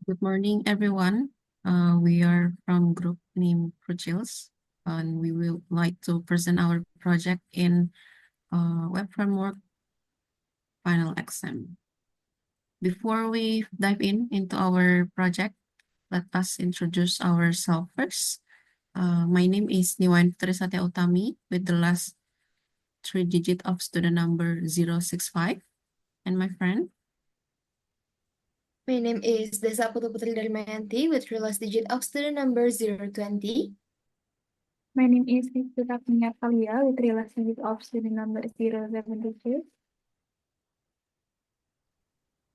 Good morning, everyone. We are from group named Prochils, and we will like to present our project in web framework final exam. Before we dive into our project, let us introduce ourselves first. My name is Putri Satya Uttami with the last 3 digit of student number 065, and my friend. My name is Desak Putri Dharmayanti with the last digit of student number 020. My name is Artalia with the last digit of student number 072.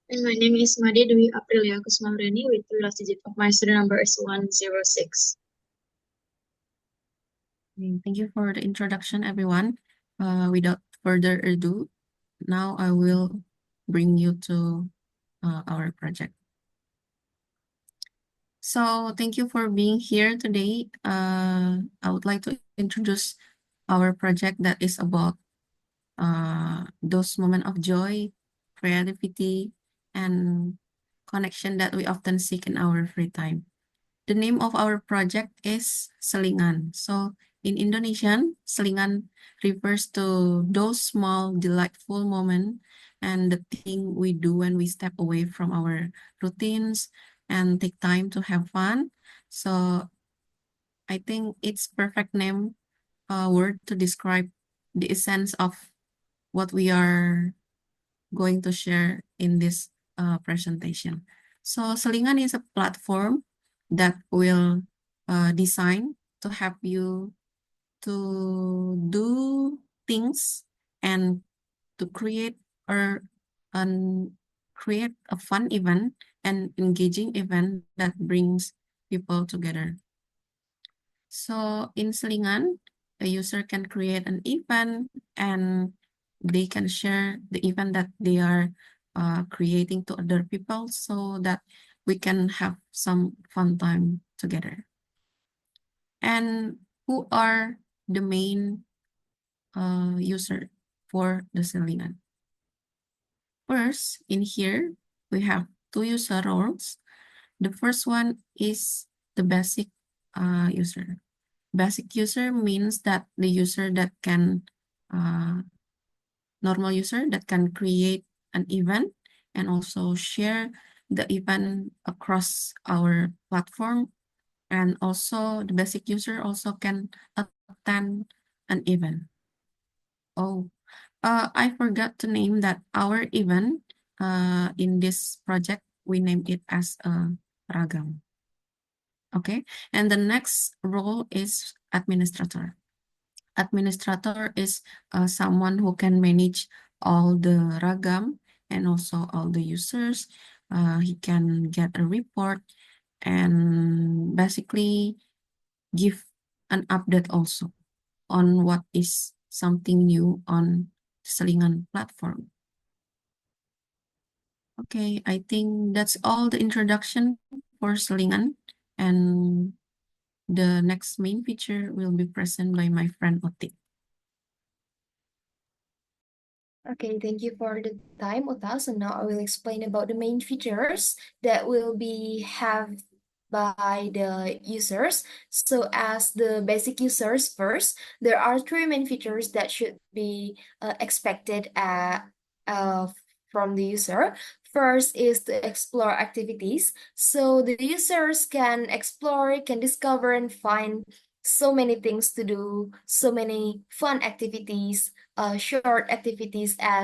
And my name is Made Dwi Aprillia Kusuma with the last digit of my student number is 106. Thank you for the introduction, everyone. Without further ado, now I will bring you to our project. So thank you for being here today. I would like to introduce our project that is about those moments of joy, creativity, and connection that we often seek in our free time. The name of our project is Selingan. So in Indonesian, Selingan refers to those small, delightful moments and the thing we do when we step away from our routines and take time to have fun. So I think it's perfect name word to describe the essence of what we are going to share in this presentation. So Selingan is a platform that will design to help you to do things and to create or create a fun event and engaging event that brings people together. So in Selingan, a user can create an event and they can share the event that they are creating to other people so that we can have some fun time together. And who are the main user for the Selingan? First, in here, we have two user roles. The first one is the basic user. Basic user means that the user that can, normal user that can create an event and also share the event across our platform. And also the basic user also can attend an event. Oh, I forgot to name that our event in this project, we named it as a ragam. Okay, and the next role is administrator. Administrator is someone who can manage all the ragam and also all the users. He can get a report and basically give an update also on what is something new on Selingan platform. Okay, I think that's all the introduction for Selingan, and the next main feature will be present by my friend Otik. Okay, thank you for the time, Uta. So now I will explain about the main features that will be have by the users. So as the basic users first, there are three main features that should be expected from the user. First is to explore activities. So the users can explore, can discover and find so many things to do, so many fun activities, short activities uh,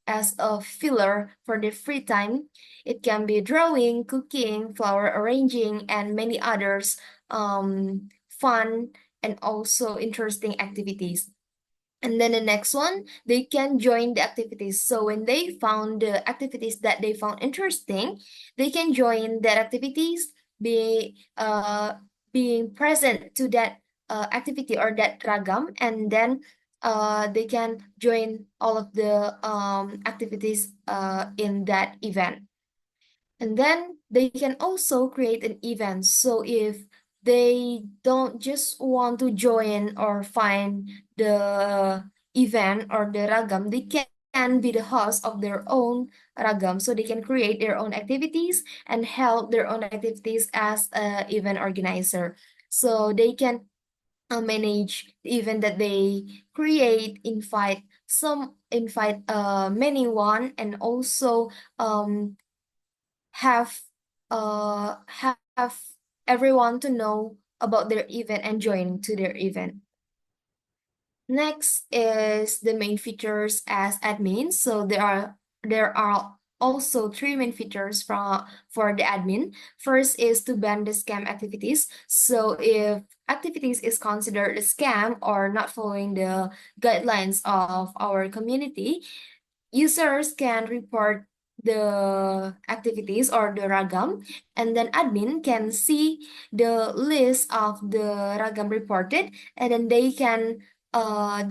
as a filler for the free time. It can be drawing, cooking, flower arranging, and many others fun and also interesting activities. And then the next one, they can join the activities. So when they found the activities that they found interesting, they can join that activities, being present to that activity or that ragam, and then they can join all of the activities in that event. And then they can also create an event. So if they don't just want to join or find the event or the ragam, they can can be the host of their own ragam, so they can create their own activities and help their own activities as a event organizer. So they can manage the event that they create, invite many one, and also have have everyone to know about their event and join to their event. Next is the main features as admin. So there are also three main features for the admin. First is to ban the scam activities. So if activities is considered a scam or not following the guidelines of our community, users can report the activities or the ragam, and then admin can see the list of the ragam reported, and then they can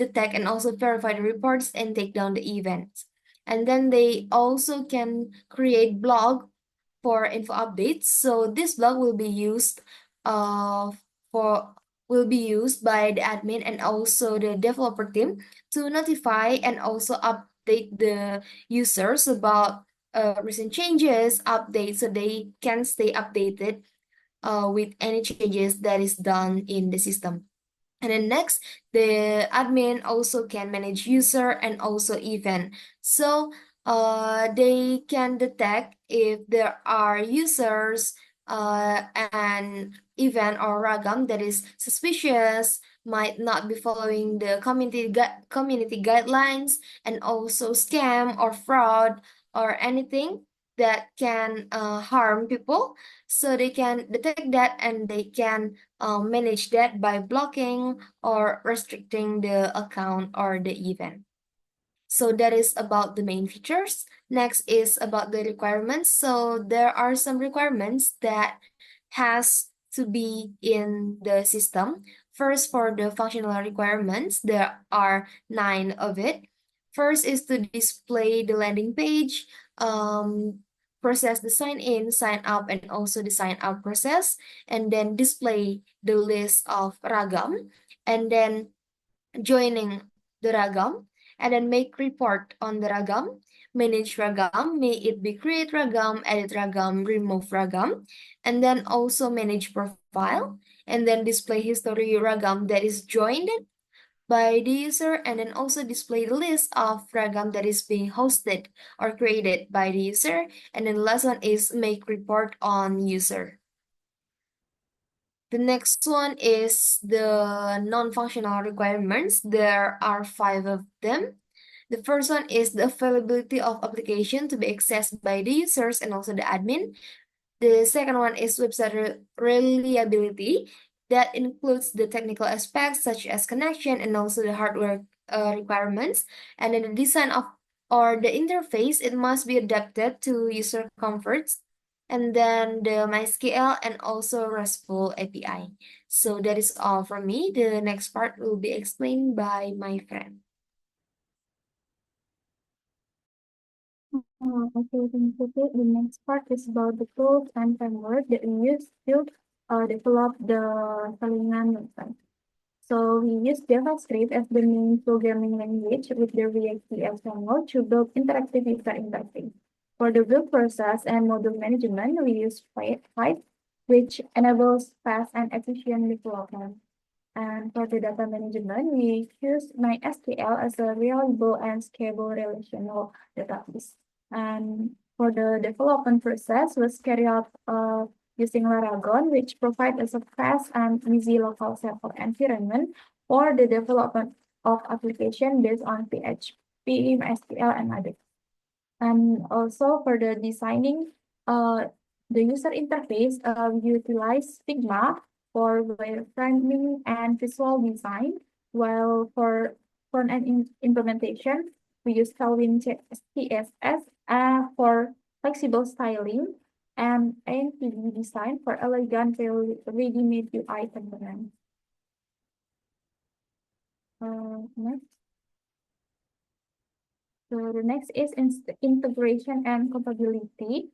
detect and also verify the reports and take down the events. And then they also can create blog for info updates. So this blog will be used for will be used by the admin and also the developer team to notify and also update the users about recent changes, updates, so they can stay updated with any changes that is done in the system. And then next, the admin also can manage user and also event. So they can detect if there are users and event or ragam that is suspicious, might not be following the community guidelines, and also scam or fraud or anything that can harm people. So they can detect that and they can manage that by blocking or restricting the account or the event. So that is about the main features. Next is about the requirements. So there are some requirements that has to be in the system. First, for the functional requirements, there are 9 of it. First is to display the landing page, process the sign in, sign up, and also the sign out process, and then display the list of ragam, and then joining the ragam, and then make report on the ragam, manage ragam, may it be create ragam, edit ragam, remove ragam, and then also manage profile, and then display history ragam that is joined by the user, and then also display the list of ragam that is being hosted or created by the user, and then the last one is make report on user. The next one is the non-functional requirements. There are 5 of them. The first one is the availability of application to be accessed by the users and also the admin. The second one is website reliability. That includes the technical aspects such as connection and also the hardware requirements. And then the design of or the interface, it must be adapted to user comforts. And then the MySQL and also RESTful API. So that is all from me. The next part will be explained by my friend. Okay, thank you. The next part is about the tools and framework that we use to develop the Selingan website. So we use JavaScript as the main programming language with the React.js framework to build interactive user interface. For the build process and module management, we use Hive, which enables fast and efficient development. And for the data management, we use MySQL as a reliable and scalable relational database. And for the development process was carried out using Laragon, which provides us a fast and easy local server environment for the development of application based on PHP, MySQL, and others. And also for the designing the user interface, we utilize Figma for wireframing and visual design, while for front-end implementation, we use Tailwind CSS for flexible styling and ANTD design for elegant ready-made UI components. Next. So the next is integration and compatibility.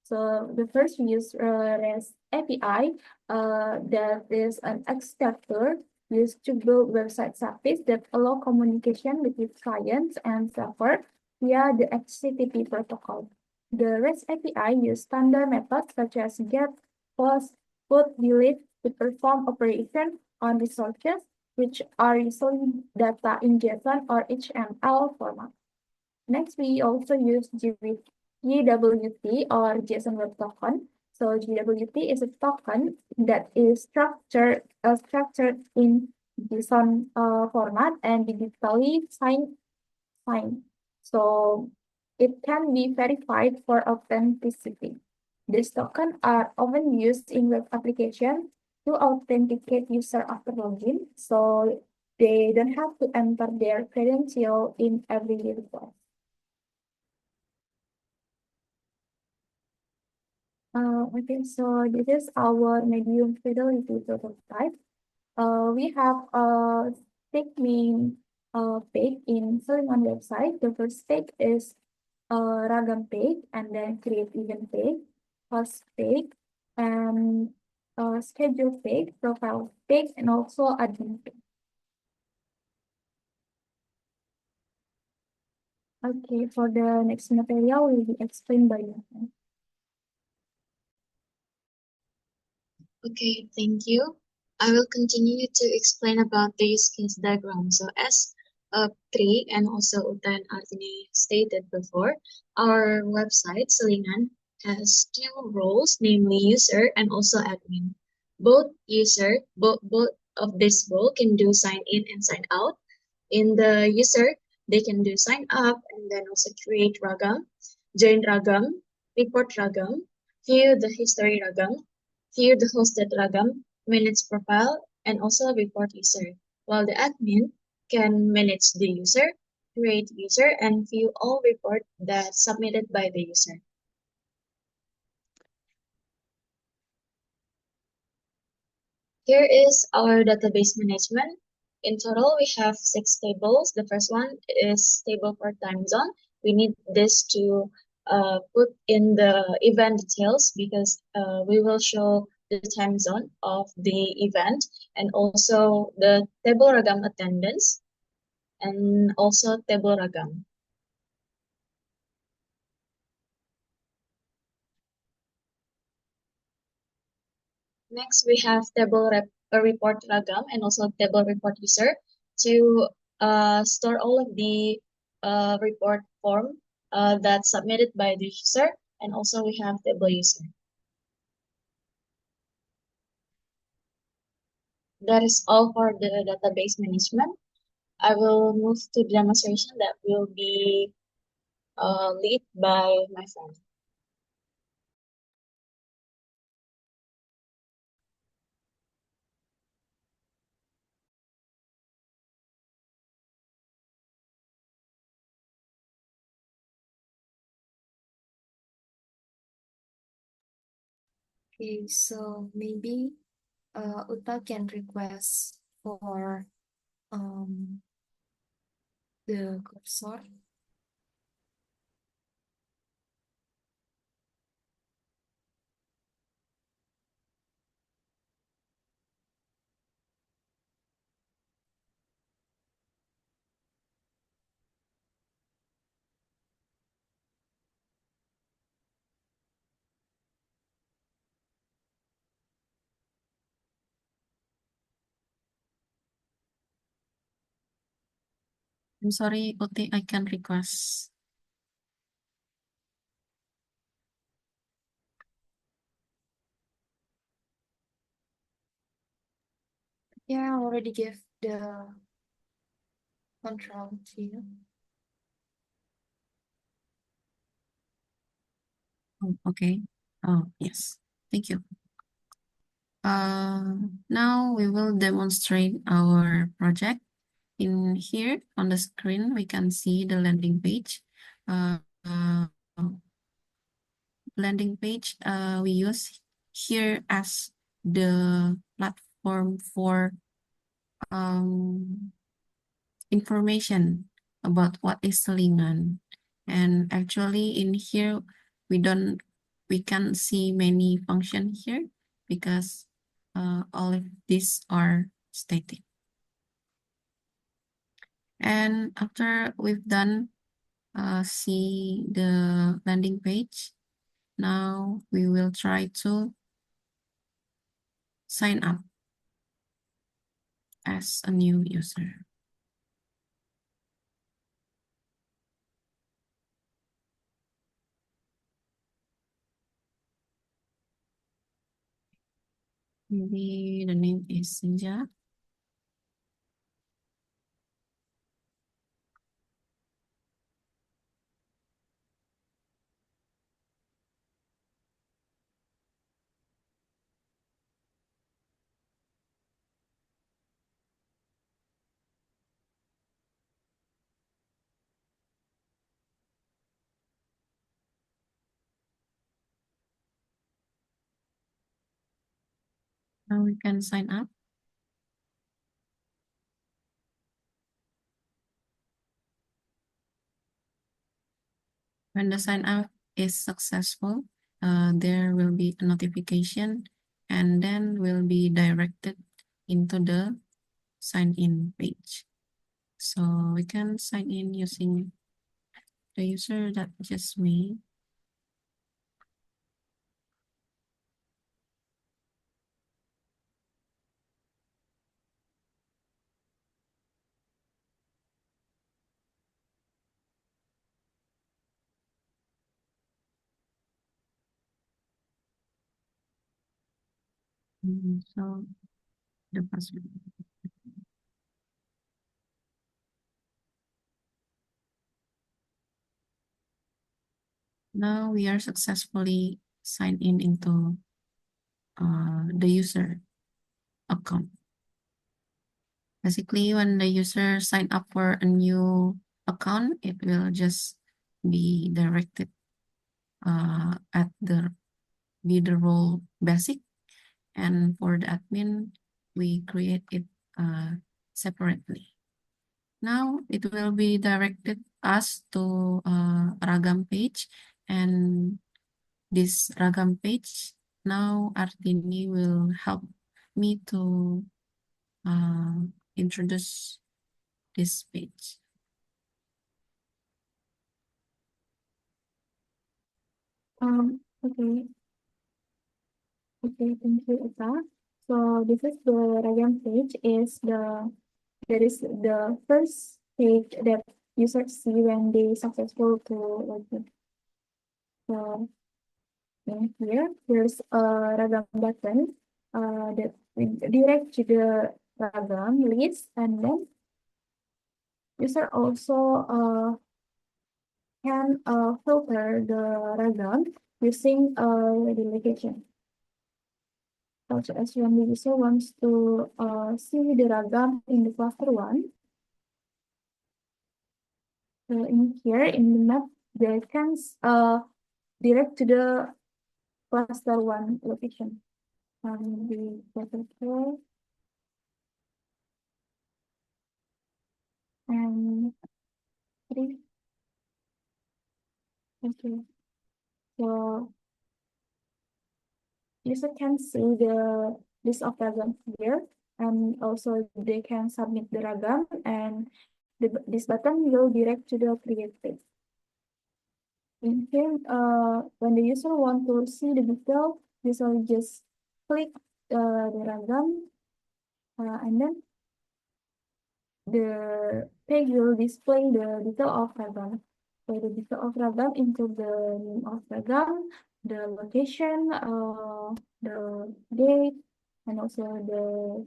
So the first we use REST API that is an extractor used to build website services that allow communication between clients and server via the HTTP protocol. The REST API use standard methods such as get, post, put, delete to perform operation on resources, which are usually data in JSON or HTML format. Next, we also use GWT or JSON Web Token. So GWT is a token that is structured in JSON format and digitally signed. So it can be verified for authenticity. These tokens are often used in web applications to authenticate user after login, so they don't have to enter their credential in every request. Okay, so this is our medium fidelity prototype. We have six main page in Selingan website. The first page is ragam page, and then create event page, host page, and schedule page, profile page, and also admin page. Okay, for the next material will be explained by you. Okay, thank you. I will continue to explain about the use case diagram. So as Putri and also Uta and Artini stated before, our website, Selingan, has two roles, namely user and also admin. Both of this role can do sign in and sign out. In the user, they can do sign up and then also create ragam, join ragam, report ragam, view the history ragam, view the hosted ragam, manage profile, and also report user, while the admin can manage the user, create user, and view all reports that's submitted by the user. Here is our database management. In total, we have 6 tables. The first one is table for time zone. We need this to put in the event details because we will show the time zone of the event and also the table ragam attendance and also table ragam. Next, we have report ragam and also table report user to store all of the report form that's submitted by the user, and also we have table user. That is all for the database management. I will move to the demonstration that will be led by my friend. Okay, so maybe Uta can request for the cursor. I'm sorry, Uti, I can request. Yeah, I already gave the control to you. Oh, okay. Oh, yes. Thank you. Now we will demonstrate our project. In here on the screen, we can see the landing page. Landing page we use here as the platform for information about what is Selingan. And actually in here, we can see many function here because all of these are static. And after we've done see the landing page, now we will try to sign up as a new user. Maybe the name is Senja. Now we can sign up. When the sign up is successful, there will be a notification and then will be directed into the sign in page. So we can sign in using the user that just made. So the password. Now we are successfully signed in into the user account. Basically, when the user sign up for a new account, it will just be directed at the role basic, and for the admin, we create it separately. Now it will be directed us to Ragam page, and this Ragam page, now Artini will help me to introduce this page. Okay. Okay, thank you, Eka. So this is the Ragam page. That is the first page that users see when they successful to login. So in here, there's a Ragam button that will direct to the Ragam list, and then user also can filter the Ragam using the location. Such as when the user wants to see the Ragam in the cluster 1. So in here in the map, they can direct to the cluster 1 location. The cluster 4 and 3. Okay. So user can see the list of Ragam here, and also they can submit the Ragam, and this button will direct to the create page. In here, when the user want to see the detail, user just click the Ragam, and then the page will display the detail of Ragam. So the detail of Ragam include the name of Ragam, the location, the date, and also the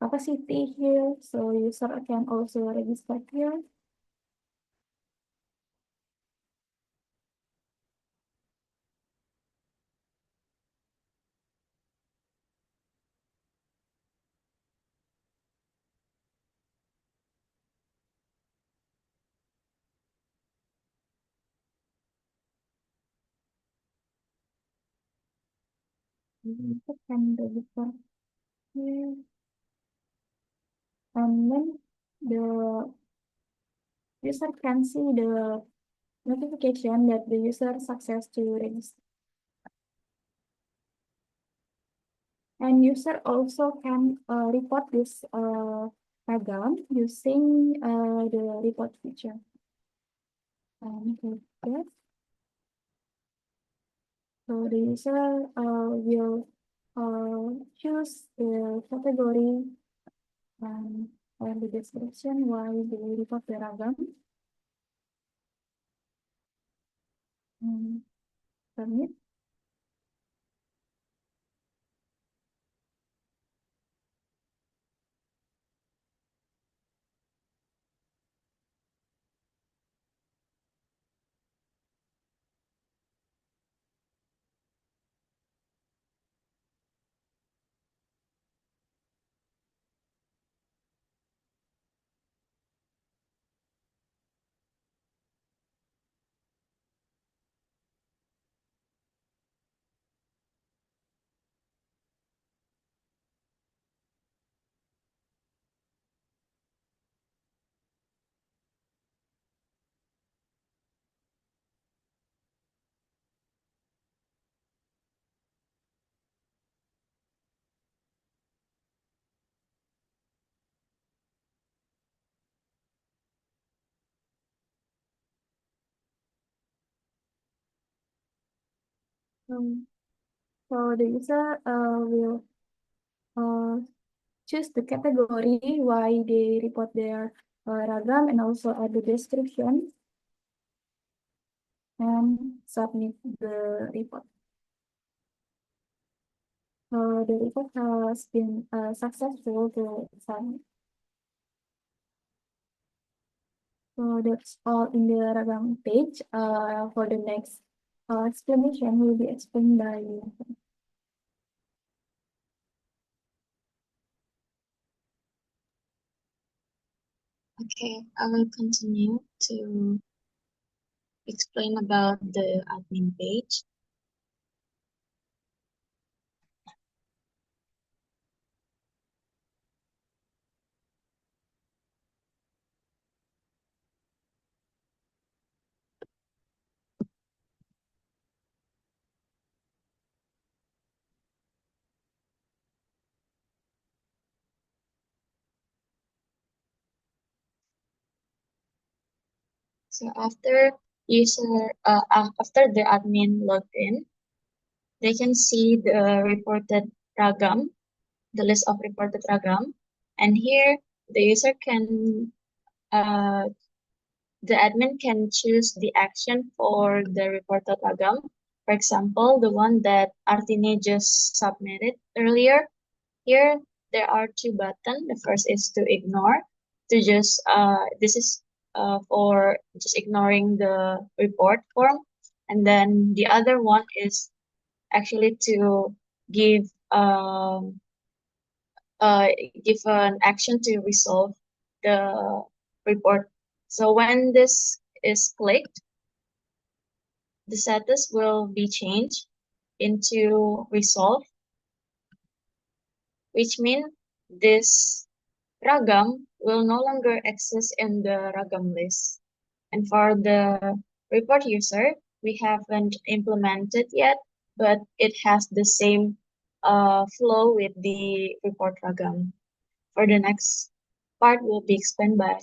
capacity here. So user can also register here. User can register here. And then the user can see the notification that the user success to register. And user also can report this ragam using the report feature. With that, so the user will choose the category and the description why they report the ragam. Submit. So the user will choose the category why they report their ragam and also add the description and submit the report. The report has been successful to submit. So that's all in the ragam page. For the next explanation will be explained by you. Okay, I will continue to explain about the admin page. So after the admin logged in, they can see the reported ragam, the list of reported ragam, and here the user can the admin can choose the action for the reported ragam. For example, the one that Artini just submitted earlier. Here there are two buttons. The first is to ignore, to just this is for just ignoring the report form, and then the other one is actually to give um give an action to resolve the report. So when this is clicked, the status will be changed into resolve, which means this ragam will no longer exist in the ragam list. And for the report user, we haven't implemented yet, but it has the same flow with the report ragam. For the next part will be explained by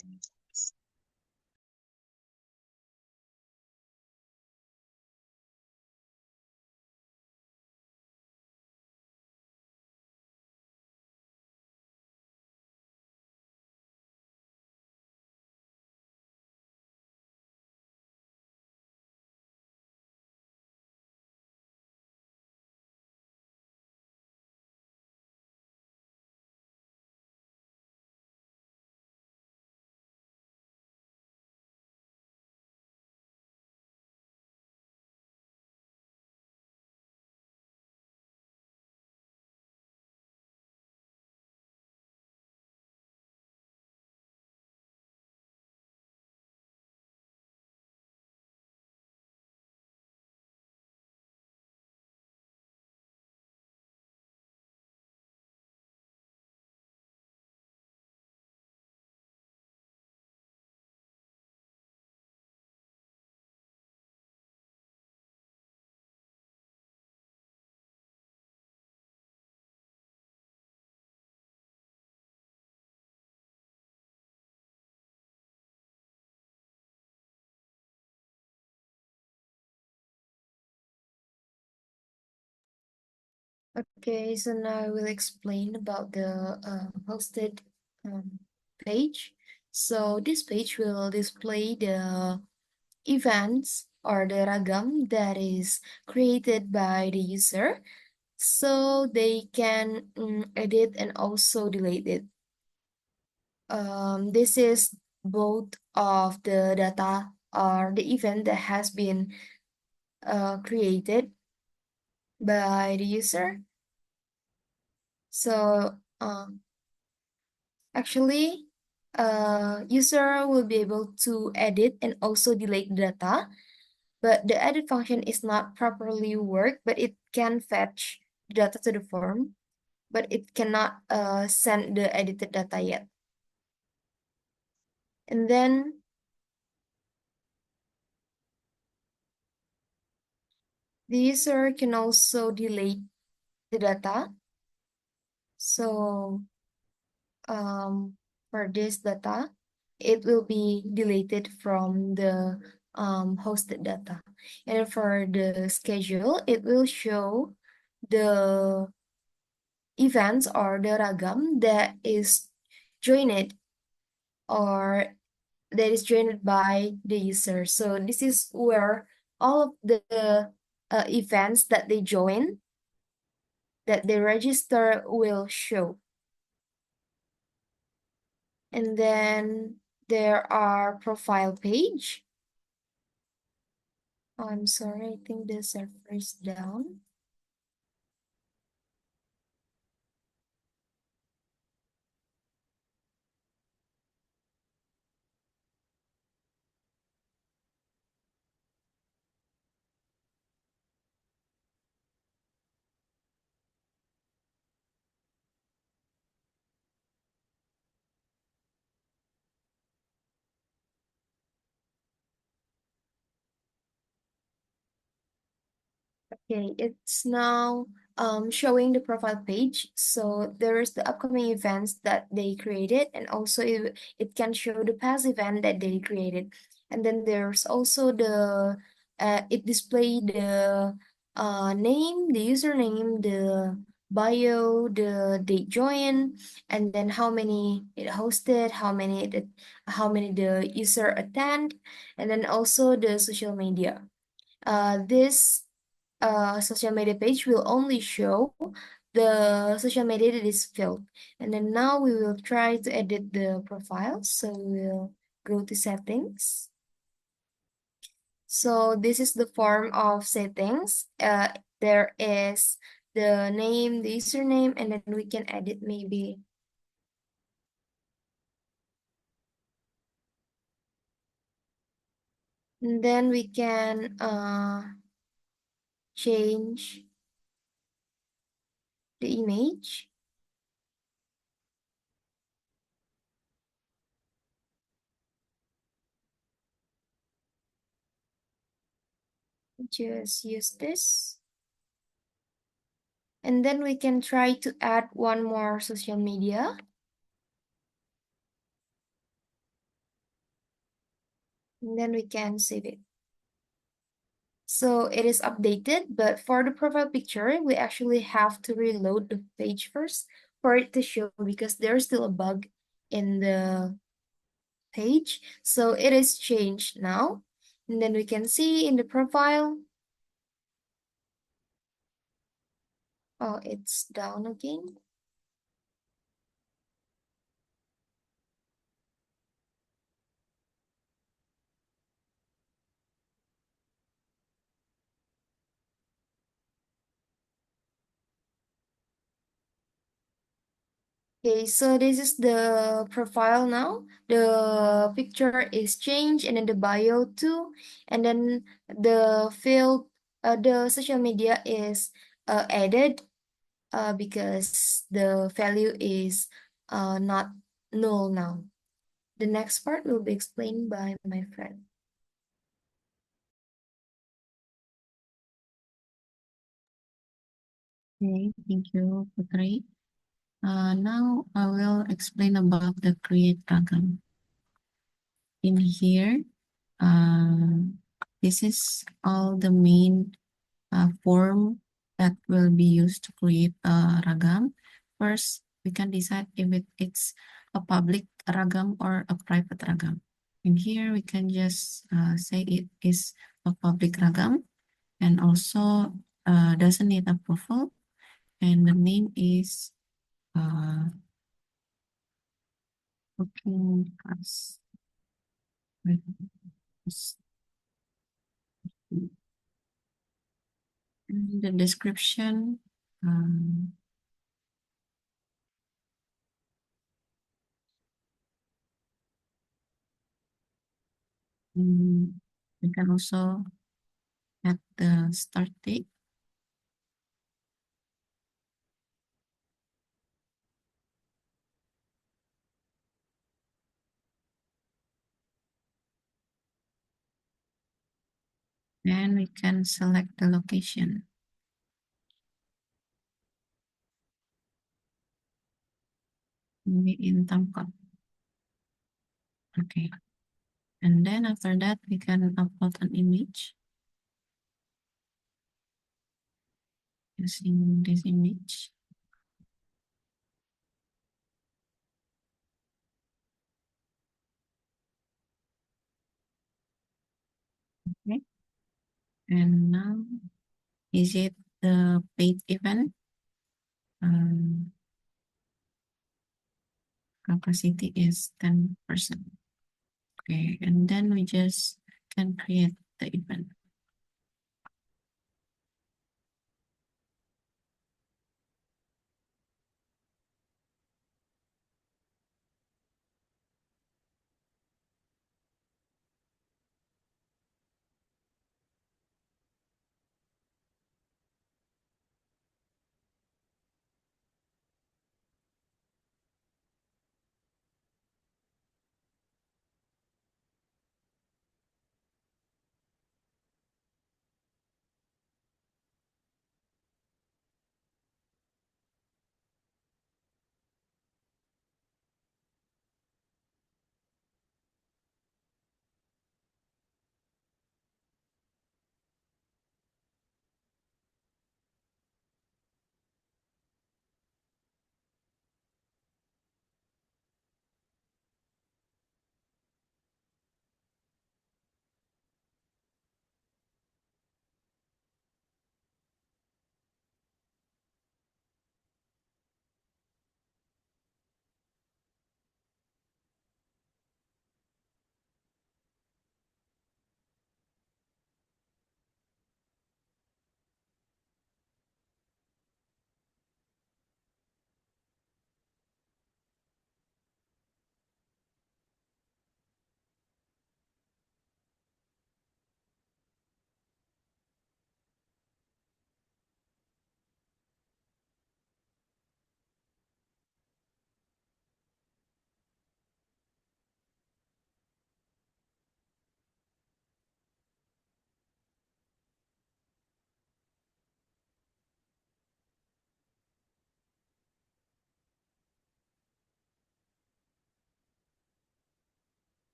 Okay, so now I will explain about the hosted page. So this page will display the events or the ragam that is created by the user, so they can edit and also delete it. This is both of the data or the event that has been created by the user. So actually, user will be able to edit and also delete data, but the edit function is not properly work, but it can fetch data to the form, but it cannot send the edited data yet. And then the user can also delete the data. So for this data, it will be deleted from the hosted data. And for the schedule, it will show the events or the ragam that is joined or that is joined by the user. So this is where all of the events that they join, that they register will show. And then there are profile page. Oh, I'm sorry, I think the server is down. Okay, it's now showing the profile page. So there's the upcoming events that they created, and also it can show the past event that they created. And then there's also the it display the name, the username, the bio, the date join, and then how many it hosted, how many the user attend, and then also the social media. This social media page will only show the social media that is filled. And then now we will try to edit the profile. So we'll go to settings. So this is the form of settings. There is the name, the username, and then we can edit maybe. And then we can change the image. Just use this. And then we can try to add one more social media. And then we can save it. So it is updated, but for the profile picture, we actually have to reload the page first for it to show because there's still a bug in the page. So it is changed now. And then we can see in the profile. Oh, it's down again. Okay, so this is the profile now. The picture is changed and then the bio too. And then the field, the social media is added because the value is not null now. The next part will be explained by my friend. Okay, thank you, Putri. Now I will explain about the create ragam. In here, this is all the main form that will be used to create a ragam. First, we can decide if it's a public ragam or a private ragam. In here, we can just say it is a public ragam and also doesn't need approval. And the name is looking as and the description we can also add the start date. And we can select the location. Maybe in Tamkot. Okay. And then after that, we can upload an image using this image. Okay. And now, is it the paid event? Capacity is 10%. Okay, and then we just can create the event.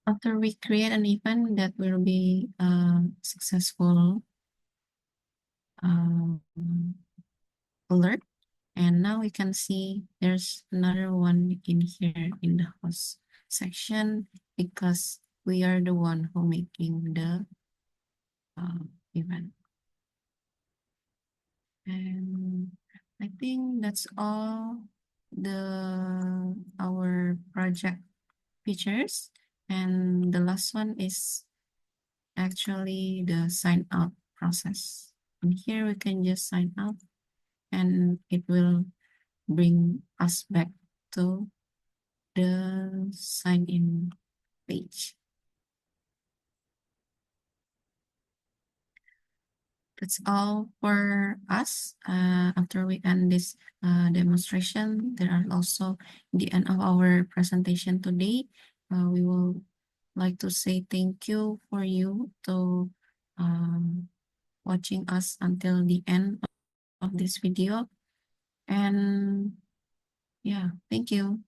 After we create an event that will be successful alert, and now we can see there's another one in here in the host section because we are the one who making the event. And I think that's all our project features. And the last one is actually the sign up process. And here we can just sign up and it will bring us back to the sign in page. That's all for us. After we end this demonstration, there are also the end of our presentation today. We will like to say thank you for you to watching us until the end of this video. And yeah, thank you.